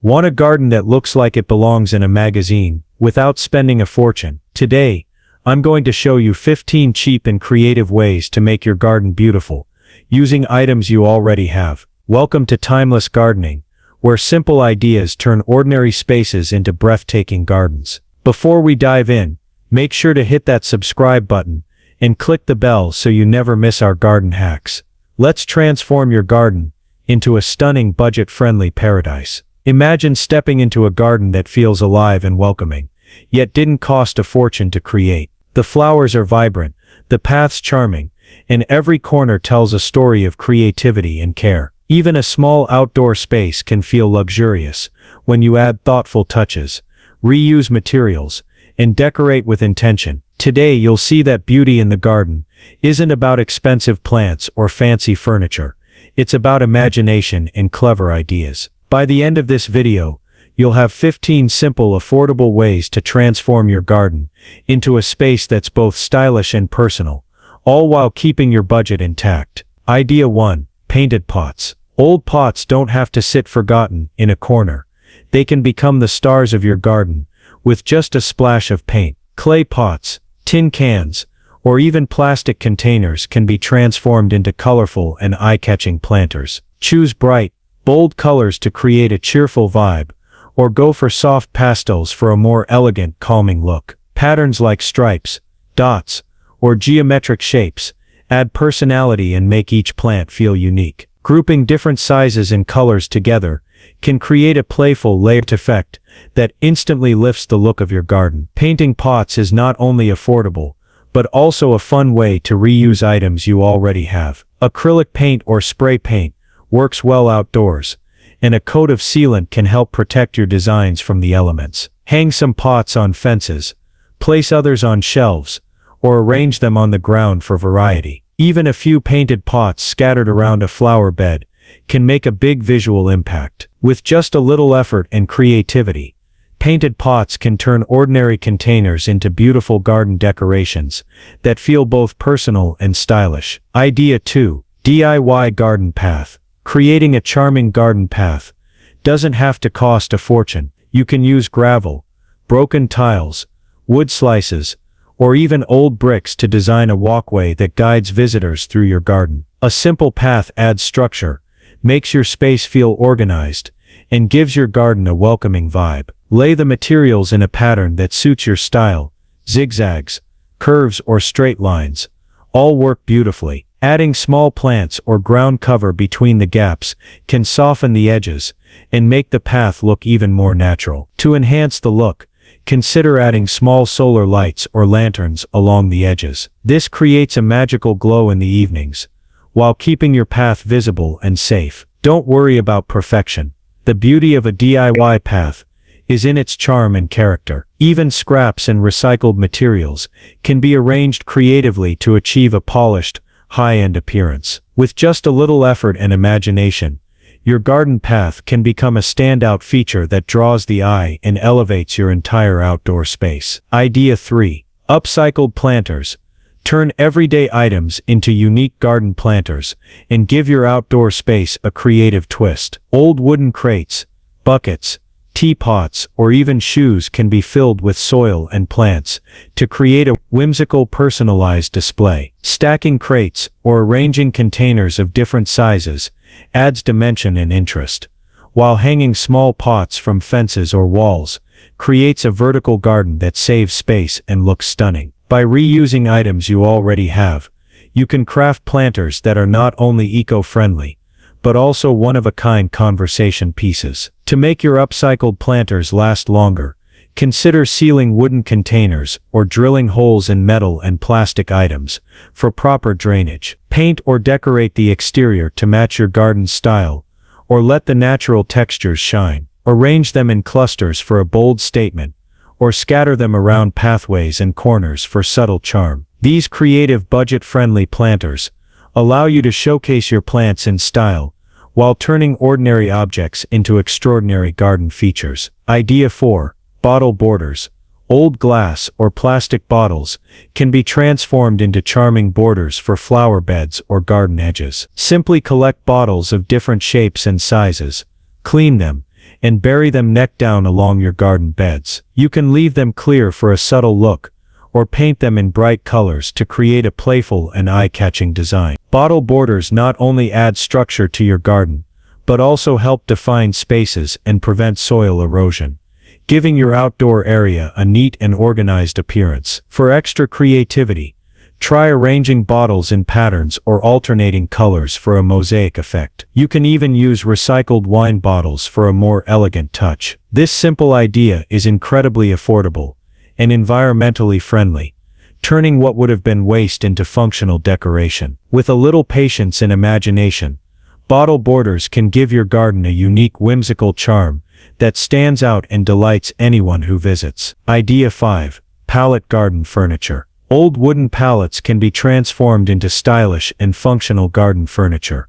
Want a garden that looks like it belongs in a magazine, without spending a fortune? Today, I'm going to show you 15 cheap and creative ways to make your garden beautiful, using items you already have. Welcome to Timeless Gardening, where simple ideas turn ordinary spaces into breathtaking gardens. Before we dive in, make sure to hit that subscribe button and click the bell so you never miss our garden hacks. Let's transform your garden into a stunning budget-friendly paradise. Imagine stepping into a garden that feels alive and welcoming, yet didn't cost a fortune to create. The flowers are vibrant, the paths charming, and every corner tells a story of creativity and care. Even a small outdoor space can feel luxurious when you add thoughtful touches, reuse materials, and decorate with intention. Today you'll see that beauty in the garden isn't about expensive plants or fancy furniture. It's about imagination and clever ideas. By the end of this video, you'll have 15 simple, affordable ways to transform your garden into a space that's both stylish and personal, all while keeping your budget intact. Idea 1. Painted pots. Old pots don't have to sit forgotten in a corner. They can become the stars of your garden with just a splash of paint. Clay pots, tin cans, or even plastic containers can be transformed into colorful and eye-catching planters. Choose bright, bold colors to create a cheerful vibe, or go for soft pastels for a more elegant, calming look. Patterns like stripes, dots, or geometric shapes add personality and make each plant feel unique. Grouping different sizes and colors together can create a playful layered effect that instantly lifts the look of your garden. Painting pots is not only affordable, but also a fun way to reuse items you already have. Acrylic paint or spray paint works well outdoors, and a coat of sealant can help protect your designs from the elements. Hang some pots on fences, place others on shelves, or arrange them on the ground for variety. Even a few painted pots scattered around a flower bed can make a big visual impact. With just a little effort and creativity, painted pots can turn ordinary containers into beautiful garden decorations that feel both personal and stylish. Idea 2. DIY garden path. Creating a charming garden path doesn't have to cost a fortune. You can use gravel, broken tiles, wood slices, or even old bricks to design a walkway that guides visitors through your garden. A simple path adds structure, makes your space feel organized, and gives your garden a welcoming vibe. Lay the materials in a pattern that suits your style. Zigzags, curves, or straight lines all work beautifully. Adding small plants or ground cover between the gaps can soften the edges and make the path look even more natural. To enhance the look, consider adding small solar lights or lanterns along the edges. This creates a magical glow in the evenings, while keeping your path visible and safe. Don't worry about perfection. The beauty of a DIY path is in its charm and character. Even scraps and recycled materials can be arranged creatively to achieve a polished, high-end appearance. With just a little effort and imagination, your garden path can become a standout feature that draws the eye and elevates your entire outdoor space. Idea 3. Upcycled planters. Turn everyday items into unique garden planters and give your outdoor space a creative twist. Old wooden crates, buckets, teapots, or even shoes can be filled with soil and plants to create a whimsical, personalized display. Stacking crates or arranging containers of different sizes adds dimension and interest, while hanging small pots from fences or walls creates a vertical garden that saves space and looks stunning. By reusing items you already have, you can craft planters that are not only eco-friendly, but also one-of-a-kind conversation pieces. To make your upcycled planters last longer, consider sealing wooden containers or drilling holes in metal and plastic items for proper drainage. Paint or decorate the exterior to match your garden's style, or let the natural textures shine. Arrange them in clusters for a bold statement, or scatter them around pathways and corners for subtle charm. These creative, budget-friendly planters allow you to showcase your plants in style, while turning ordinary objects into extraordinary garden features. Idea 4. Bottle borders. Old glass or plastic bottles can be transformed into charming borders for flower beds or garden edges. Simply collect bottles of different shapes and sizes, clean them, and bury them neck down along your garden beds. You can leave them clear for a subtle look, or paint them in bright colors to create a playful and eye-catching design. Bottle borders not only add structure to your garden, but also help define spaces and prevent soil erosion, giving your outdoor area a neat and organized appearance. For extra creativity, try arranging bottles in patterns or alternating colors for a mosaic effect. You can even use recycled wine bottles for a more elegant touch. This simple idea is incredibly affordable and environmentally friendly, turning what would have been waste into functional decoration. With a little patience and imagination, bottle borders can give your garden a unique whimsical charm that stands out and delights anyone who visits. Idea 5. Pallet garden furniture. Old wooden pallets can be transformed into stylish and functional garden furniture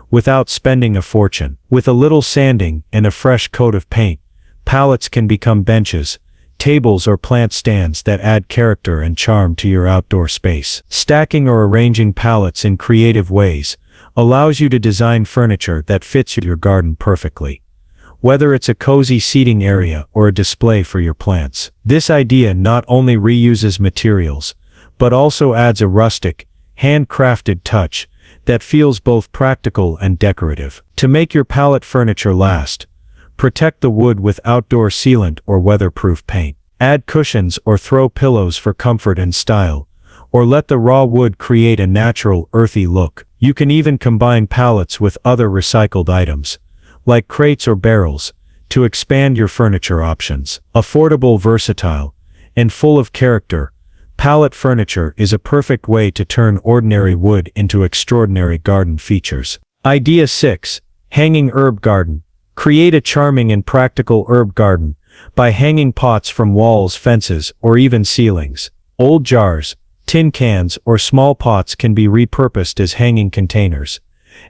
without spending a fortune. With a little sanding and a fresh coat of paint, pallets can become benches, tables or plant stands that add character and charm to your outdoor space. Stacking or arranging pallets in creative ways allows you to design furniture that fits your garden perfectly, whether it's a cozy seating area or a display for your plants. This idea not only reuses materials, but also adds a rustic, handcrafted touch that feels both practical and decorative. To make your pallet furniture last, protect the wood with outdoor sealant or weatherproof paint. Add cushions or throw pillows for comfort and style, or let the raw wood create a natural, earthy look. You can even combine pallets with other recycled items, like crates or barrels, to expand your furniture options. Affordable, versatile, and full of character, pallet furniture is a perfect way to turn ordinary wood into extraordinary garden features. Idea 6. Hanging herb garden. Create a charming and practical herb garden by hanging pots from walls, fences, or even ceilings. Old jars, tin cans, or small pots can be repurposed as hanging containers,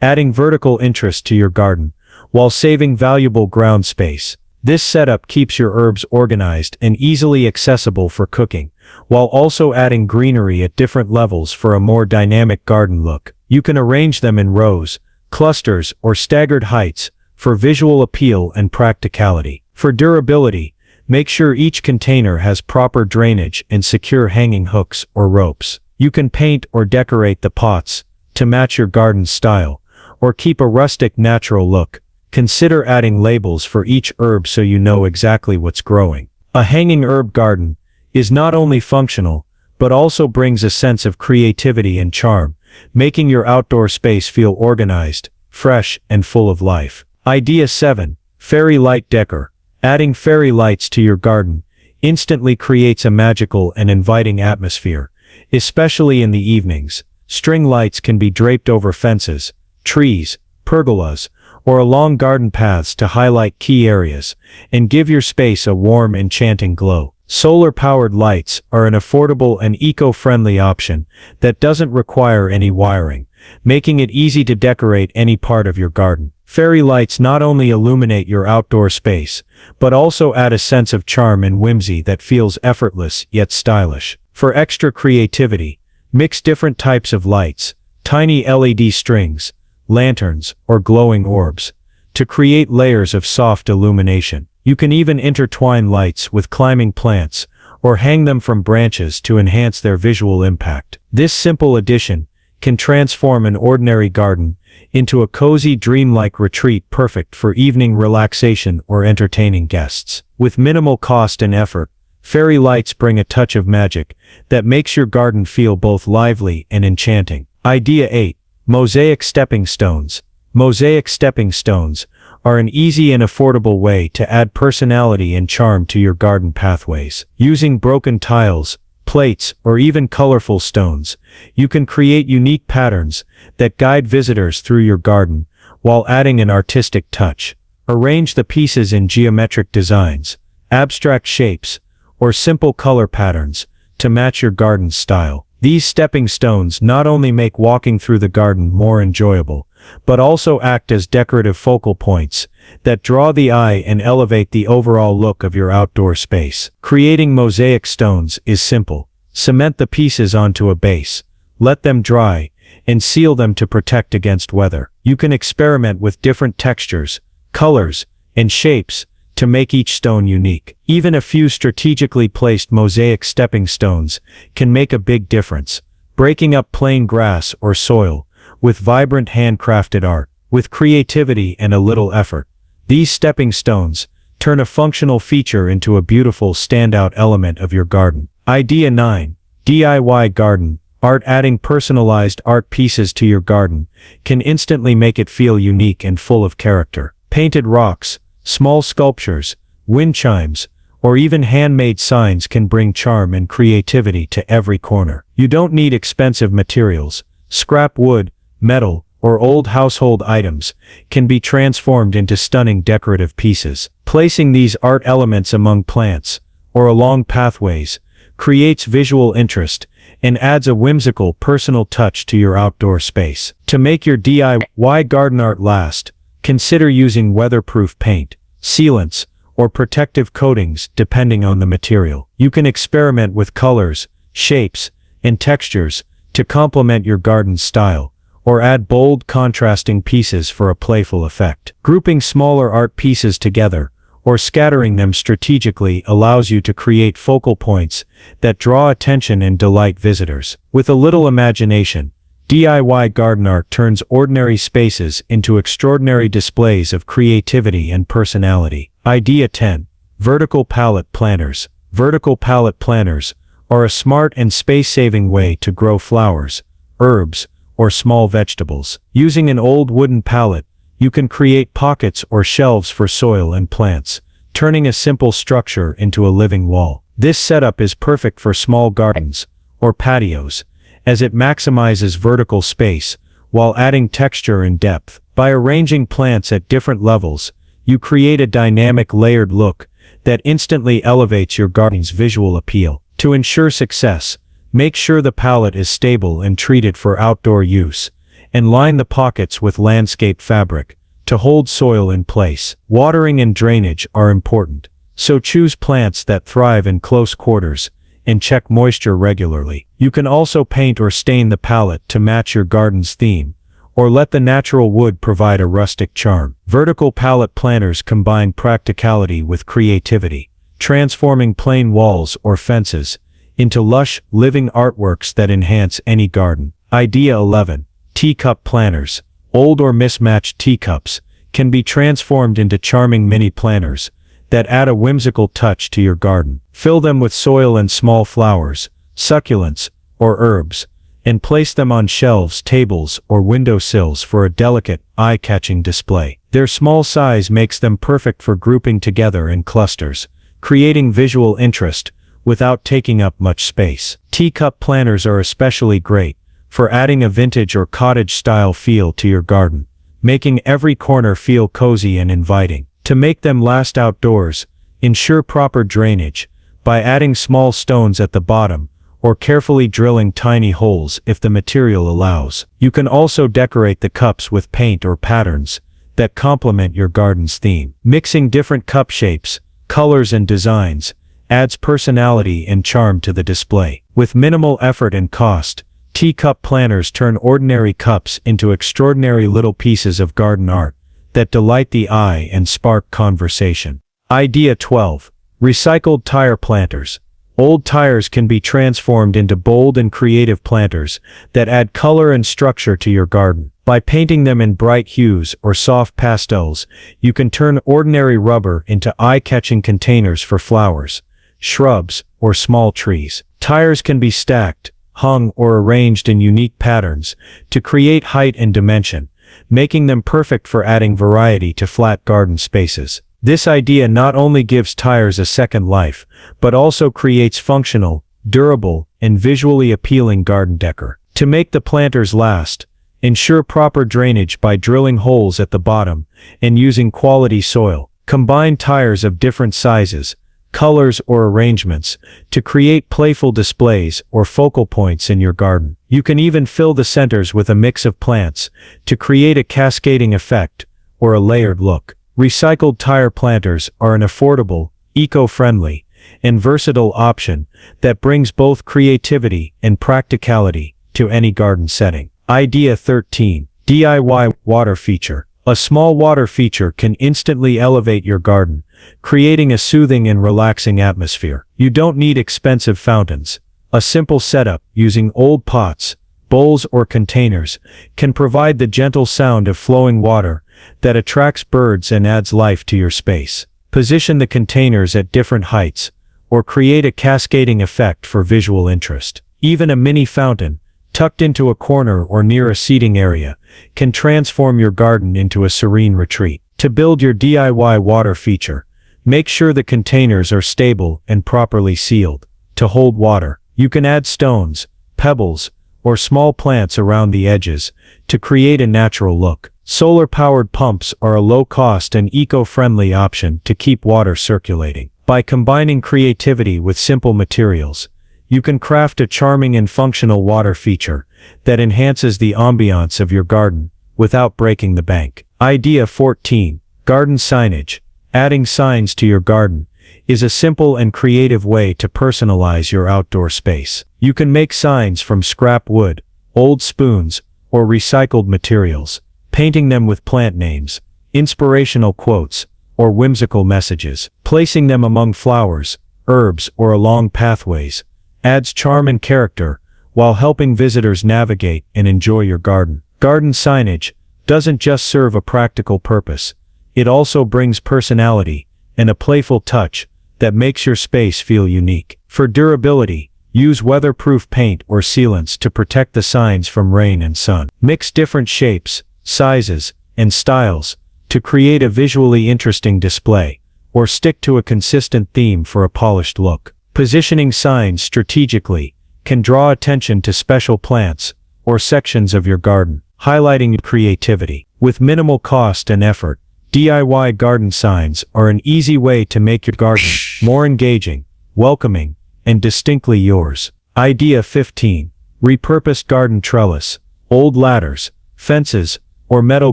adding vertical interest to your garden while saving valuable ground space. This setup keeps your herbs organized and easily accessible for cooking, while also adding greenery at different levels for a more dynamic garden look. You can arrange them in rows, clusters, or staggered heights for visual appeal and practicality. For durability, make sure each container has proper drainage and secure hanging hooks or ropes. You can paint or decorate the pots to match your garden style, or keep a rustic, natural look. Consider adding labels for each herb so you know exactly what's growing. A hanging herb garden is not only functional, but also brings a sense of creativity and charm, making your outdoor space feel organized, fresh, and full of life. Idea 7. Fairy light decor. Adding fairy lights to your garden instantly creates a magical and inviting atmosphere, especially in the evenings. String lights can be draped over fences, trees, pergolas, or along garden paths to highlight key areas and give your space a warm, enchanting glow. Solar-powered lights are an affordable and eco-friendly option that doesn't require any wiring, making it easy to decorate any part of your garden. Fairy lights not only illuminate your outdoor space, but also add a sense of charm and whimsy that feels effortless yet stylish. For extra creativity, mix different types of lights, tiny LED strings, lanterns, or glowing orbs, to create layers of soft illumination. You can even intertwine lights with climbing plants, or hang them from branches to enhance their visual impact. This simple addition can transform an ordinary garden into a cozy, dreamlike retreat perfect for evening relaxation or entertaining guests. With minimal cost and effort, fairy lights bring a touch of magic that makes your garden feel both lively and enchanting. Idea 8. Mosaic stepping stones. Mosaic stepping stones are an easy and affordable way to add personality and charm to your garden pathways. Using broken tiles, plates, or even colorful stones, you can create unique patterns that guide visitors through your garden while adding an artistic touch. Arrange the pieces in geometric designs, abstract shapes, or simple color patterns to match your garden's style. These stepping stones not only make walking through the garden more enjoyable, but also act as decorative focal points that draw the eye and elevate the overall look of your outdoor space. Creating mosaic stones is simple. Cement the pieces onto a base, let them dry, and seal them to protect against weather. You can experiment with different textures, colors, and shapes to make each stone unique. Even a few strategically placed mosaic stepping stones can make a big difference, breaking up plain grass or soil with vibrant handcrafted art. With creativity and a little effort, these stepping stones turn a functional feature into a beautiful standout element of your garden. Idea 9. DIY garden art. Adding personalized art pieces to your garden can instantly make it feel unique and full of character. Painted rocks, small sculptures, wind chimes, or even handmade signs can bring charm and creativity to every corner. You don't need expensive materials. Scrap wood, metal, or old household items can be transformed into stunning decorative pieces. Placing these art elements among plants or along pathways creates visual interest and adds a whimsical personal touch to your outdoor space. To make your DIY garden art last, consider using weatherproof paint, sealants, or protective coatings depending on the material. You can experiment with colors, shapes, and textures to complement your garden's style, or add bold, contrasting pieces for a playful effect. Grouping smaller art pieces together, or scattering them strategically allows you to create focal points that draw attention and delight visitors. With a little imagination, DIY garden art turns ordinary spaces into extraordinary displays of creativity and personality. Idea 10. Vertical pallet planters. Vertical pallet planters are a smart and space-saving way to grow flowers, herbs, or small vegetables. Using an old wooden pallet, you can create pockets or shelves for soil and plants, turning a simple structure into a living wall. This setup is perfect for small gardens or patios, as it maximizes vertical space while adding texture and depth. By arranging plants at different levels, you create a dynamic layered look that instantly elevates your garden's visual appeal. To ensure success, make sure the pallet is stable and treated for outdoor use, and line the pockets with landscape fabric to hold soil in place. Watering and drainage are important, so choose plants that thrive in close quarters and check moisture regularly. You can also paint or stain the pallet to match your garden's theme, or let the natural wood provide a rustic charm. Vertical pallet planters combine practicality with creativity, transforming plain walls or fences into lush, living artworks that enhance any garden. Idea 11. Teacup planters. Old or mismatched teacups can be transformed into charming mini planters that add a whimsical touch to your garden. Fill them with soil and small flowers, succulents, or herbs, and place them on shelves, tables, or windowsills for a delicate, eye-catching display. Their small size makes them perfect for grouping together in clusters, creating visual interest without taking up much space. Teacup planters are especially great for adding a vintage or cottage-style feel to your garden, making every corner feel cozy and inviting. To make them last outdoors, ensure proper drainage by adding small stones at the bottom or carefully drilling tiny holes if the material allows. You can also decorate the cups with paint or patterns that complement your garden's theme. Mixing different cup shapes, colors, and designs adds personality and charm to the display. With minimal effort and cost, teacup planters turn ordinary cups into extraordinary little pieces of garden art that delight the eye and spark conversation. Idea 12. Recycled tire planters. Old tires can be transformed into bold and creative planters that add color and structure to your garden. By painting them in bright hues or soft pastels, you can turn ordinary rubber into eye-catching containers for flowers, shrubs, or small trees. Tires can be stacked, hung, or arranged in unique patterns to create height and dimension, making them perfect for adding variety to flat garden spaces. This idea not only gives tires a second life, but also creates functional, durable, and visually appealing garden decor. To make the planters last, ensure proper drainage by drilling holes at the bottom and using quality soil. Combine tires of different sizes, colors, or arrangements to create playful displays or focal points in your garden. You can even fill the centers with a mix of plants to create a cascading effect or a layered look. Recycled tire planters are an affordable, eco-friendly, and versatile option that brings both creativity and practicality to any garden setting. Idea 13. DIY water feature. A small water feature can instantly elevate your garden, creating a soothing and relaxing atmosphere. You don't need expensive fountains. A simple setup using old pots, bowls or containers can provide the gentle sound of flowing water that attracts birds and adds life to your space. Position the containers at different heights or create a cascading effect for visual interest. Even a mini fountain, tucked into a corner or near a seating area, can transform your garden into a serene retreat. To build your DIY water feature, make sure the containers are stable and properly sealed. To hold water, you can add stones, pebbles, or small plants around the edges to create a natural look. Solar-powered pumps are a low-cost and eco-friendly option to keep water circulating. By combining creativity with simple materials, you can craft a charming and functional water feature that enhances the ambiance of your garden without breaking the bank. Idea 14. Garden signage. Adding signs to your garden is a simple and creative way to personalize your outdoor space. You can make signs from scrap wood, old spoons, or recycled materials, painting them with plant names, inspirational quotes, or whimsical messages. Placing them among flowers, herbs, or along pathways adds charm and character while helping visitors navigate and enjoy your garden. Garden signage doesn't just serve a practical purpose, it also brings personality and a playful touch that makes your space feel unique. For durability, use weatherproof paint or sealants to protect the signs from rain and sun. Mix different shapes, sizes, and styles to create a visually interesting display, or stick to a consistent theme for a polished look. Positioning signs strategically can draw attention to special plants or sections of your garden, highlighting your creativity. With minimal cost and effort, DIY garden signs are an easy way to make your garden more engaging, welcoming, and distinctly yours. Idea 15. Repurposed garden trellis. Old ladders, fences, or metal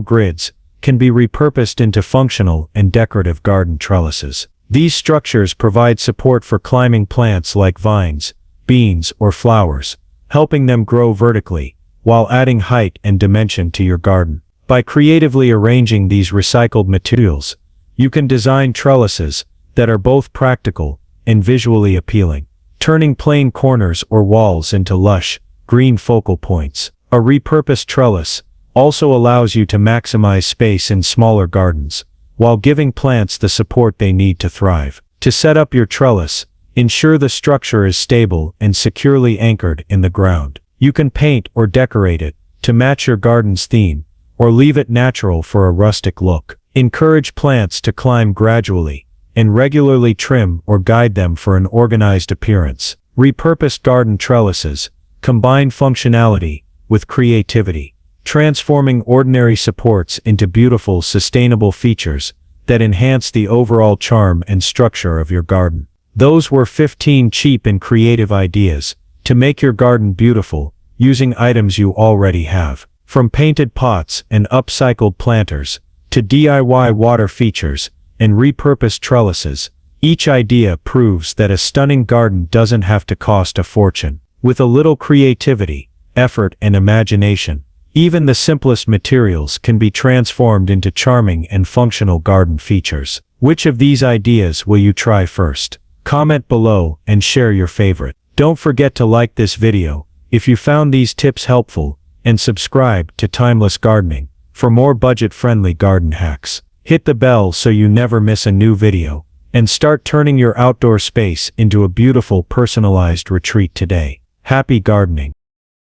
grids can be repurposed into functional and decorative garden trellises. These structures provide support for climbing plants like vines, beans, or flowers, helping them grow vertically, while adding height and dimension to your garden. By creatively arranging these recycled materials, you can design trellises that are both practical and visually appealing, turning plain corners or walls into lush, green focal points. A repurposed trellis also allows you to maximize space in smaller gardens, while giving plants the support they need to thrive. To set up your trellis, ensure the structure is stable and securely anchored in the ground. You can paint or decorate it to match your garden's theme, or leave it natural for a rustic look. Encourage plants to climb gradually, and regularly trim or guide them for an organized appearance. Repurposed garden trellises combine functionality with creativity, transforming ordinary supports into beautiful, sustainable features that enhance the overall charm and structure of your garden. Those were 15 cheap and creative ideas to make your garden beautiful using items you already have. From painted pots and upcycled planters to DIY water features and repurposed trellises, each idea proves that a stunning garden doesn't have to cost a fortune. With a little creativity, effort, and imagination, even the simplest materials can be transformed into charming and functional garden features. Which of these ideas will you try first? Comment below and share your favorite. Don't forget to like this video if you found these tips helpful, and subscribe to Timeless Gardening for more budget-friendly garden hacks. Hit the bell so you never miss a new video, and start turning your outdoor space into a beautiful personalized retreat today. Happy gardening!